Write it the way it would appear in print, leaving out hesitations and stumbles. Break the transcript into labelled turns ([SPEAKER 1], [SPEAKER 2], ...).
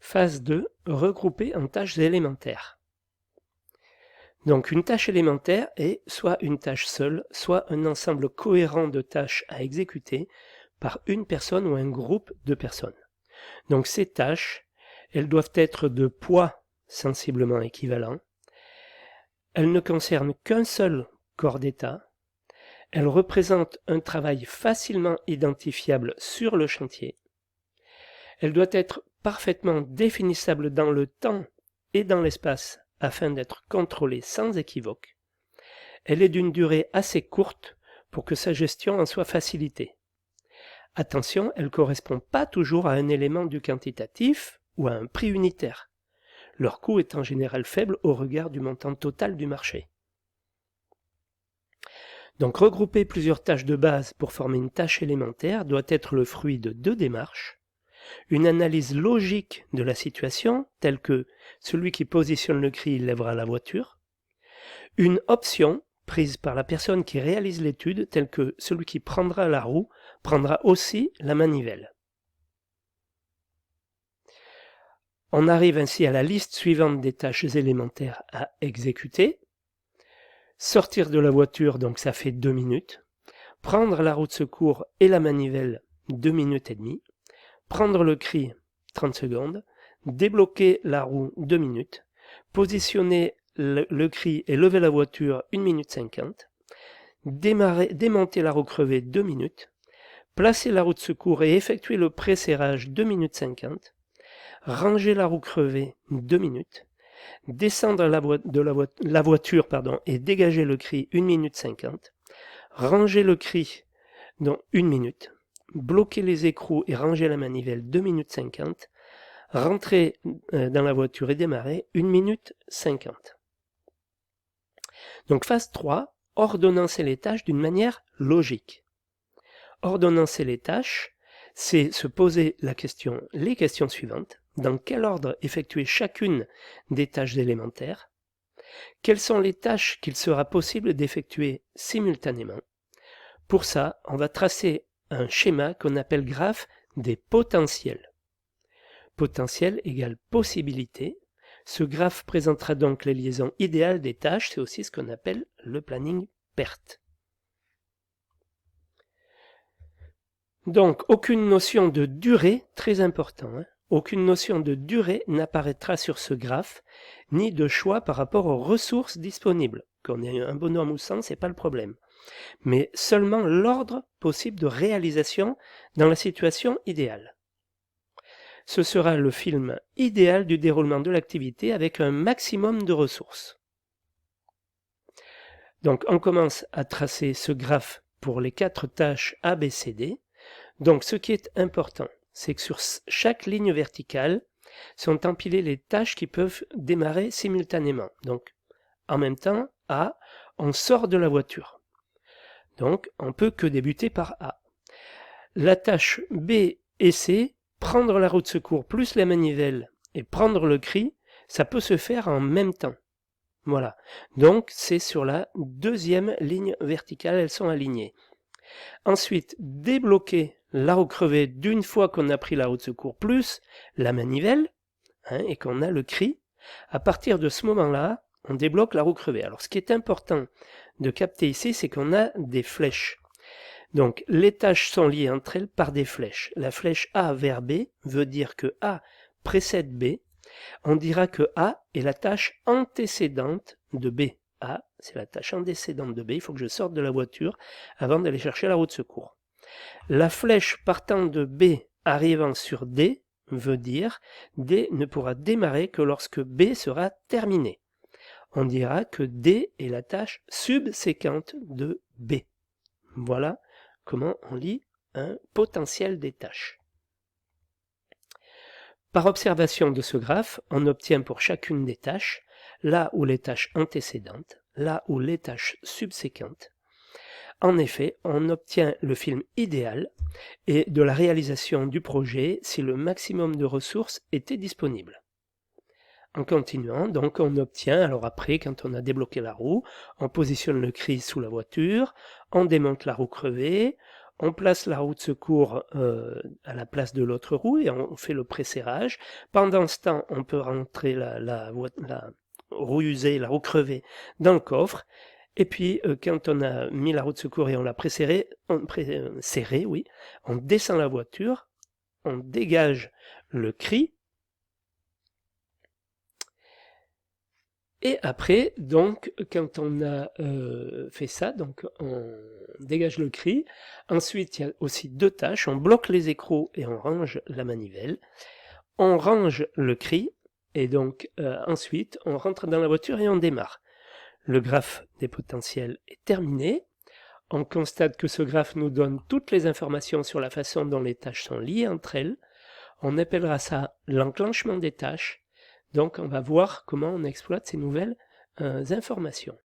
[SPEAKER 1] Phase 2. Regrouper en tâches élémentaires. Donc une tâche élémentaire est soit une tâche seule, soit un ensemble cohérent de tâches à exécuter par une personne ou un groupe de personnes. Donc ces tâches, elles doivent être de poids sensiblement équivalent. Elles ne concernent qu'un seul corps d'état. Elles représentent un travail facilement identifiable sur le chantier. Elle doit être parfaitement définissable dans le temps et dans l'espace afin d'être contrôlée sans équivoque. Elle est d'une durée assez courte pour que sa gestion en soit facilitée. Attention, elle ne correspond pas toujours à un élément du quantitatif ou à un prix unitaire. Leur coût est en général faible au regard du montant total du marché. Donc regrouper plusieurs tâches de base pour former une tâche élémentaire doit être le fruit de deux démarches. Une analyse logique de la situation, telle que celui qui positionne le cri lèvera la voiture. Une option prise par la personne qui réalise l'étude, telle que celui qui prendra la roue prendra aussi la manivelle. On arrive ainsi à la liste suivante des tâches élémentaires à exécuter. Sortir de la voiture, donc ça fait 2 minutes. Prendre la roue de secours et la manivelle, 2 minutes et demie. Prendre le cri, 30 secondes. Débloquer la roue, 2 minutes. Positionner le cri et lever la voiture, 1 minute 50. Démonter la roue crevée, 2 minutes. Placer la roue de secours et effectuer le pré-serrage, 2 minutes 50. Ranger la roue crevée, 2 minutes. Descendre la voiture et dégager le cri, 1 minute 50. Ranger le cri, dans 1 minute. Bloquer les écrous et ranger la manivelle, 2 minutes 50. Rentrer dans la voiture et démarrer, 1 minute 50. Donc phase 3, ordonnancer les tâches d'une manière logique. Ordonnancer les tâches, c'est se poser les questions suivantes. Dans quel ordre effectuer chacune des tâches élémentaires? Quelles sont les tâches qu'il sera possible d'effectuer simultanément? Pour ça, on va tracer un schéma qu'on appelle graphe des potentiels. Potentiel égale possibilité. Ce graphe présentera donc les liaisons idéales des tâches, c'est aussi ce qu'on appelle le planning PERT. Donc, aucune notion de durée, très important, aucune notion de durée n'apparaîtra sur ce graphe, ni de choix par rapport aux ressources disponibles. Qu'on ait un bonhomme ou 100, c'est pas le problème. Mais seulement l'ordre possible de réalisation dans la situation idéale. Ce sera le film idéal du déroulement de l'activité avec un maximum de ressources. Donc on commence à tracer ce graphe pour les 4 tâches A, B, C, D. Donc ce qui est important, c'est que sur chaque ligne verticale sont empilées les tâches qui peuvent démarrer simultanément. Donc en même temps, A, on sort de la voiture. Donc on ne peut que débuter par A. La tâche B et C, prendre la roue de secours plus la manivelle et prendre le cri, ça peut se faire en même temps. Voilà. Donc c'est sur la deuxième ligne verticale, elles sont alignées. Ensuite, débloquer la roue crevée d'une fois qu'on a pris la roue de secours plus la manivelle et qu'on a le cri. À partir de ce moment-là, on débloque la roue crevée. Alors ce qui est important de capter ici, c'est qu'on a des flèches. Donc les tâches sont liées entre elles par des flèches. La flèche A vers B veut dire que A précède B. On dira que A est la tâche antécédente de B. A, c'est la tâche antécédente de B. Il faut que je sorte de la voiture avant d'aller chercher la roue de secours. La flèche partant de B arrivant sur D veut dire D ne pourra démarrer que lorsque B sera terminé. On dira que D est la tâche subséquente de B. Voilà comment on lit un potentiel des tâches. Par observation de ce graphe, on obtient pour chacune des tâches, là où les tâches antécédentes, là où les tâches subséquentes. En effet, on obtient le film idéal et de la réalisation du projet si le maximum de ressources était disponible. En continuant, donc on obtient, alors après, quand on a débloqué la roue, on positionne le cri sous la voiture, on démonte la roue crevée, On place la roue de secours à la place de l'autre roue et on fait le presserrage. Pendant ce temps, on peut rentrer la roue usée, la roue crevée dans le coffre. Et puis, quand on a mis la roue de secours et on l'a serrée, oui, on descend la voiture, on dégage le cri. Et après, donc, quand on a fait ça, donc on dégage le cri. Ensuite, il y a aussi 2 tâches. On bloque les écrous et on range la manivelle. On range le cri. Et donc, ensuite, on rentre dans la voiture et on démarre. Le graphe des potentiels est terminé. On constate que ce graphe nous donne toutes les informations sur la façon dont les tâches sont liées entre elles. On appellera ça l'enclenchement des tâches. Donc on va voir comment on exploite ces nouvelles informations.